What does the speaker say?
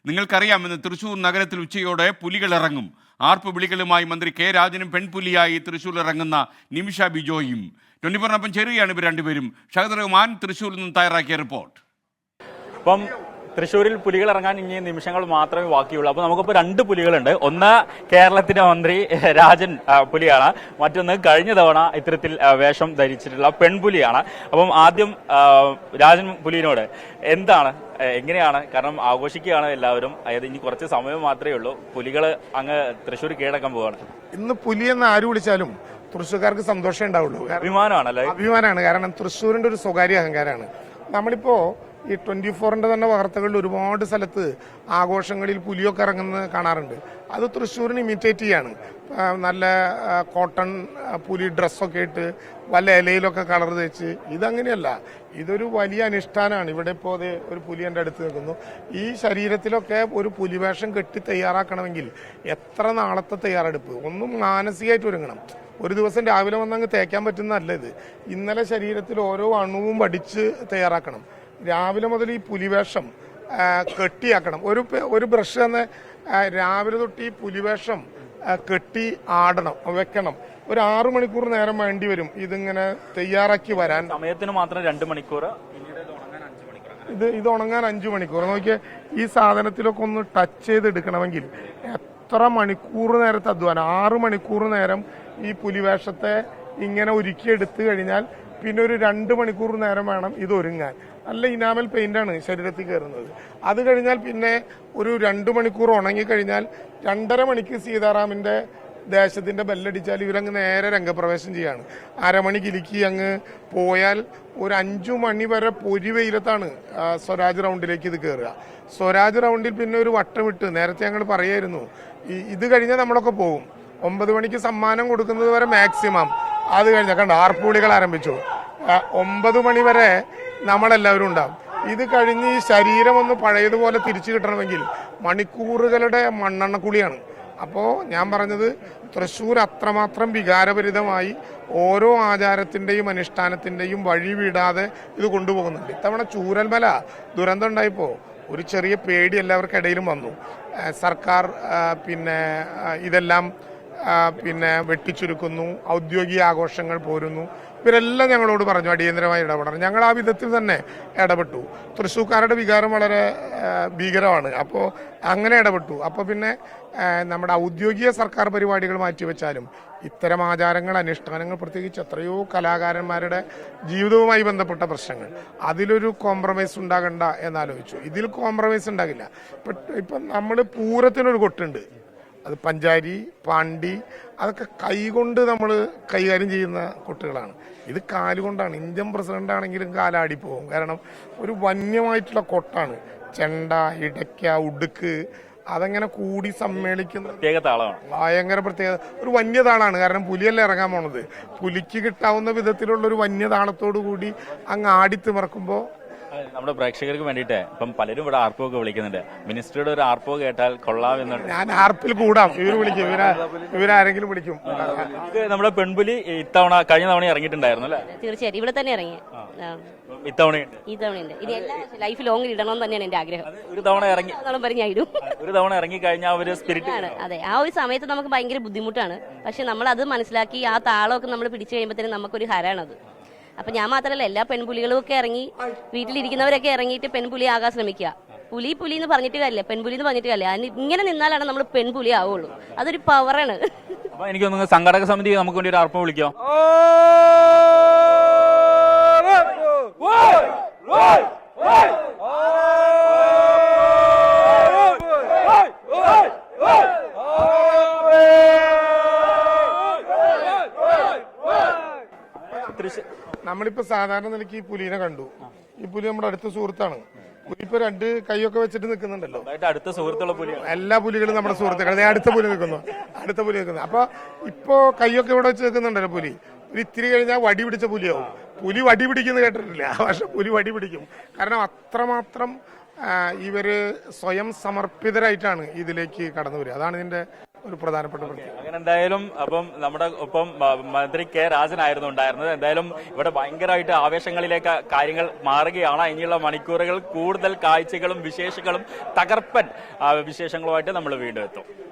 നിങ്ങൾക്കറിയാമെന്ന് തൃശൂർ നഗരത്തിൽ ഉച്ചയോടെ പുലികൾ ഇറങ്ങും. ആർപ്പ് വിളികളുമായി മന്ത്രി കെ രാജനും പെൺപുലിയായി തൃശൂർ ഇറങ്ങുന്ന നിമിഷ ബിജോയും. 24-നൊപ്പം ചേരുകയാണ് ഇവർ രണ്ടുപേരും. ഷഹദ് റഹ്മാൻ തൃശൂരിൽ നിന്ന് തയ്യാറാക്കിയ റിപ്പോർട്ട്. അപ്പം തൃശ്ശൂരിൽ പുലികൾ ഇറങ്ങാൻ ഇനി നിമിഷങ്ങൾ മാത്രമേ ബാക്കിയുള്ളൂ. അപ്പോൾ നമുക്കിപ്പോൾ രണ്ട് പുലികളുണ്ട്. ഒന്ന് കേരളത്തിന്റെ മന്ത്രി രാജൻ പുലിയാണ്, മറ്റൊന്ന് കഴിഞ്ഞ തവണ ഇത്തരത്തിൽ വേഷം ധരിച്ചിട്ടുള്ള പെൺപുലിയാണ്. അപ്പം ആദ്യം രാജൻ പുലിയോട് എങ്ങനെയാണ്, കാരണം ആഘോഷിക്കുകയാണ് എല്ലാവരും, അതായത് ഇനി കുറച്ച് സമയം മാത്രമേ ഉള്ളൂ, പുലികൾ അങ്ങ് തൃശ്ശൂർ കീഴടക്കാൻ പോവുകയാണ്. ഇന്ന് പുലിയെന്ന് ആര് വിളിച്ചാലും തൃശ്ശൂർക്കാർക്ക് സന്തോഷം ഉണ്ടാവുള്ളൂ. അഭിമാനമാണല്ലേ? അഭിമാനമാണ്. കാരണം തൃശ്ശൂരിന്റെ ഒരു സ്വകാര്യ അഹങ്കാരമാണ്. നമ്മളിപ്പോ ഈ 24-ന്റെ തന്നെ വാർത്തകളിൽ ഒരുപാട് സ്ഥലത്ത് ആഘോഷങ്ങളിൽ പുലിയൊക്കെ ഇറങ്ങുന്നത് കാണാറുണ്ട്. അത് തൃശ്ശൂരിന് ഇമിറ്റേറ്റ് ചെയ്യാണ്. നല്ല കോട്ടൺ പുലി ഡ്രസ്സൊക്കെ ഇട്ട് വല്ല ഇലയിലൊക്കെ കളർ തേച്ച്. ഇതങ്ങനെയല്ല, ഇതൊരു വലിയ അനുഷ്ഠാനമാണ്. ഇവിടെ ഇപ്പോൾ ഒരു പുലി എൻ്റെ അടുത്ത് നിൽക്കുന്നു. ഈ ശരീരത്തിലൊക്കെ ഒരു പുലിവേഷം കെട്ടി തയ്യാറാക്കണമെങ്കിൽ എത്ര നാളത്തെ തയ്യാറെടുപ്പ്. ഒന്നും മാനസികമായിട്ട് ഒരുങ്ങണം. ഒരു ദിവസം രാവിലെ വന്നങ്ങ് തേക്കാൻ പറ്റുന്നതല്ല ഇത്. ഇന്നലെ ശരീരത്തിൽ ഓരോ അണുവും പഠിച്ച് തയ്യാറാക്കണം. രാവിലെ മുതൽ ഈ പുലിവേഷം കെട്ടിയാക്കണം. ഒരു ബ്രഷ് തന്നെ രാവിലെ തൊട്ട് ഈ പുലിവേഷം കെട്ടി ആടണം, വെക്കണം. ഒരു 6 മണിക്കൂർ നേരം വേണ്ടി വരും ഇതിങ്ങനെ തയ്യാറാക്കി വരാൻ. സമയത്തിന് മാത്രം 2 മണിക്കൂർ, ഇത് ഉണങ്ങാൻ 5 മണിക്കൂർ. നോക്കിയാൽ ഈ സാധനത്തിലൊക്കെ ഒന്ന് ടച്ച് ചെയ്തെടുക്കണമെങ്കിൽ എത്ര മണിക്കൂർ നേരത്തെ അധ്വാനം. 6 മണിക്കൂർ നേരം ഈ പുലിവേഷത്തെ ഇങ്ങനെ ഒരുക്കിയെടുത്തു കഴിഞ്ഞാൽ പിന്നെ ഒരു 2 മണിക്കൂർ നേരം വേണം ഇത് ഒരുങ്ങാൻ. നല്ല ഇനാമൽ പെയിന്റാണ് ശരീരത്തിൽ കയറുന്നത്. അത് കഴിഞ്ഞാൽ പിന്നെ ഒരു 2 മണിക്കൂർ ഉണങ്ങിക്കഴിഞ്ഞാൽ 2.5 മണിക്ക് സീതാറാമിന്റെ ദേശത്തിന്റെ ബെല്ലടിച്ചാൽ ഇവരങ്ങ് നേരെ രംഗപ്രവേശം ചെയ്യാണ്. 1/2 മണി കിലുക്കി അങ്ങ് പോയാൽ ഒരു 5 മണി വരെ പൊരി വെയിലത്താണ് സ്വരാജ് റൗണ്ടിലേക്ക് ഇത് കയറുക. സ്വരാജ് റൗണ്ടിൽ പിന്നെ ഒരു വട്ടമിട്ട് നേരത്തെ ഞങ്ങൾ പറയായിരുന്നു, ഇത് കഴിഞ്ഞാൽ നമ്മളൊക്കെ പോകും. 9 മണിക്ക് സമ്മാനം കൊടുക്കുന്നത് വരെ മാക്സിമം. അത് കഴിഞ്ഞാൽ കണ്ട ആർപ്പുവിളികൾ ആരംഭിച്ചു. 9 മണി വരെ നമ്മളെല്ലാവരും ഉണ്ടാവും. ഇത് കഴിഞ്ഞ് ഈ ശരീരം ഒന്ന് പഴയതുപോലെ തിരിച്ചു കിട്ടണമെങ്കിൽ മണിക്കൂറുകളുടെ മണ്ണെണ്ണക്കുളിയാണ്. അപ്പോൾ ഞാൻ പറഞ്ഞത് തൃശ്ശൂർ അത്രമാത്രം വികാരഭരിതമായി ഓരോ ആചാരത്തിൻ്റെയും അനുഷ്ഠാനത്തിൻ്റെയും വഴി വിടാതെ ഇത് കൊണ്ടുപോകുന്നുണ്ട്. ഇത്തവണ ചൂരൽമല ദുരന്തം ഉണ്ടായപ്പോൾ ഒരു ചെറിയ പേടി എല്ലാവർക്കിടയിലും വന്നു. സർക്കാർ ഇതെല്ലാം വെട്ടിച്ചുരുക്കുന്നു, ഔദ്യോഗിക ആഘോഷങ്ങൾ പോരുന്നു. ഇവരെല്ലാം ഞങ്ങളോട് പറഞ്ഞു അടിയന്തരമായി ഇടപെടണം. ഞങ്ങൾ ആ വിധത്തിൽ തന്നെ ഇടപെട്ടു. തൃശ്ശൂർക്കാരുടെ വികാരം വളരെ ഭീകരമാണ്. അപ്പോൾ അങ്ങനെ ഇടപെട്ടു. അപ്പോൾ പിന്നെ നമ്മുടെ ഔദ്യോഗിക സർക്കാർ പരിപാടികൾ മാറ്റിവെച്ചാലും ഇത്തരം ആചാരങ്ങൾ, അനുഷ്ഠാനങ്ങൾ, പ്രത്യേകിച്ച് എത്രയോ കലാകാരന്മാരുടെ ജീവിതവുമായി ബന്ധപ്പെട്ട പ്രശ്നങ്ങൾ, അതിലൊരു കോംപ്രമൈസ് ഉണ്ടാകണ്ട എന്നാലോചിച്ചു. ഇതിൽ കോംപ്രമൈസ് ഉണ്ടാകില്ല. ഇപ്പം നമ്മൾ പൂരത്തിനൊരു കൊട്ടുണ്ട്, അത് പഞ്ചാരി, പാണ്ടി, അതൊക്കെ കൈകൊണ്ട് നമ്മൾ കൈകാര്യം ചെയ്യുന്ന കൊട്ടുകളാണ്. ഇത് കാലുകൊണ്ടാണ്. ഇന്ത്യൻ പ്രസിഡന്റ് ആണെങ്കിലും കാലാടിപ്പോവും. കാരണം ഒരു വന്യമായിട്ടുള്ള കൊട്ടാണ്. ചെണ്ട, ഇടയ്ക്ക, ഉടുക്ക്, അതങ്ങനെ കൂടി സമ്മേളിക്കുന്ന ഭയങ്കര പ്രത്യേകത. ഒരു വന്യതാളാണ്. കാരണം പുലിയല്ലേ ഇറങ്ങാൻ പോണത്. പുലിക്ക് കിട്ടാവുന്ന വിധത്തിലുള്ള ഒരു വന്യതാളത്തോടു കൂടി അങ്ങ് ആടിത്തിമറക്കുമ്പോൾ നമ്മുടെ പ്രേക്ഷകർക്ക് വേണ്ടിയിട്ട് ഇപ്പം പലരും ഇവിടെ ആർപ്പൊക്കെ വിളിക്കുന്നുണ്ട്. മിനിസ്റ്ററുടെ ഒരു ആർപ്പോ കേട്ടാൽ കൊള്ളാമെന്നുണ്ട്. ഞാൻ ആർപ്പിൽ കൂടാം. വിളിക്കും, ഇവരാരെങ്കിലും വിളിക്കും. നമ്മുടെ പെൺപുലി ഇത്തവണ കഴിഞ്ഞ തവണ ഇറങ്ങിയിട്ടുണ്ടായിരുന്നു അല്ലേ? തീർച്ചയായിട്ടും ഇവിടെ തന്നെ ഇറങ്ങി. ഈ തവണയുണ്ട്. ഇനി എല്ലാ ലൈഫ് ലോങ്ങിൽ ഇടണം തന്നെയാണ് എന്റെ ആഗ്രഹം. ഒരു തവണ ഇറങ്ങി ഒരു തവണ ഇറങ്ങി കഴിഞ്ഞാൽ ഒരു സ്പിരിറ്റ് ആണ്. അതെ, ആ ഒരു സമയത്ത് നമുക്ക് ഭയങ്കര ബുദ്ധിമുട്ടാണ്. പക്ഷെ നമ്മൾ അത് മനസ്സിലാക്കി ആ താളമൊക്കെ നമ്മൾ പിടിച്ചു കഴിയുമ്പോഴത്തേനും നമുക്കൊരു ഹരാണത്. അപ്പൊ ഞാൻ മാത്രമല്ല, എല്ലാ പെൺപുലികളും ഒക്കെ ഇറങ്ങി, വീട്ടിലിരിക്കുന്നവരൊക്കെ ഇറങ്ങിയിട്ട് പെൺപുലി ആകാൻ ശ്രമിക്കുക. പുലി എന്ന് പറഞ്ഞിട്ട് കാര്യമില്ല, പെൺപുലി എന്ന് പറഞ്ഞിട്ട് കാര്യമില്ല. അതിന് ഇങ്ങനെ നിന്നാലാണ് നമ്മൾ പെൺപുലി ആവുള്ളൂ. അതൊരു പവറാണ്. അപ്പൊ എനിക്ക് തോന്നുന്നു സംഘടക സമിതി നമുക്ക് വേണ്ടി ഒരു ആർപ്പം വിളിക്കാം. നമ്മളിപ്പോ സാധാരണ നിലയ്ക്ക് ഈ പുലിനെ കണ്ടു. ഈ പുലി നമ്മുടെ അടുത്ത സുഹൃത്താണ്. പുലി ഇപ്പൊ 2 കൈയൊക്കെ വെച്ചിട്ട് നിൽക്കുന്നുണ്ടല്ലോ. അടുത്ത സുഹൃത്തുള്ള പുലി. എല്ലാ പുലികളും നമ്മുടെ സുഹൃത്തുക്കൾ. അടുത്ത പുലി നിൽക്കുന്നു. അപ്പൊ ഇപ്പോ കൈയൊക്കെ ഇവിടെ വെച്ച് നിൽക്കുന്നുണ്ടല്ലോ പുലി. ഒരു ഇത്തിരി കഴിഞ്ഞാൽ വടി പിടിച്ച പുലിയാവും. പുലി വടി പിടിക്കുന്നത് കേട്ടിട്ടില്ല, പക്ഷെ പുലി വടി പിടിക്കും. കാരണം അത്രമാത്രം ഇവര് സ്വയം സമർപ്പിതരായിട്ടാണ് ഇതിലേക്ക് കടന്നു വരിക. അതാണ് ഇതിന്റെ ഒരു പ്രധാനപ്പെട്ട പ്രത്യേകത. അങ്ങനെ എന്തായാലും അപ്പം നമ്മുടെ ഒപ്പം മന്ത്രി കെ രാജനായിരുന്നു ഉണ്ടായിരുന്നത്. എന്തായാലും ഇവിടെ ഭയങ്കരമായിട്ട് ആവേശങ്ങളിലേക്ക് കാര്യങ്ങൾ മാറുകയാണ്. ഇനിയുള്ള മണിക്കൂറുകൾ കൂടുതൽ കാഴ്ചകളും വിശേഷങ്ങളും തകർപ്പൻ വിശേഷങ്ങളുമായിട്ട് നമ്മൾ വീണ്ടും എത്തും.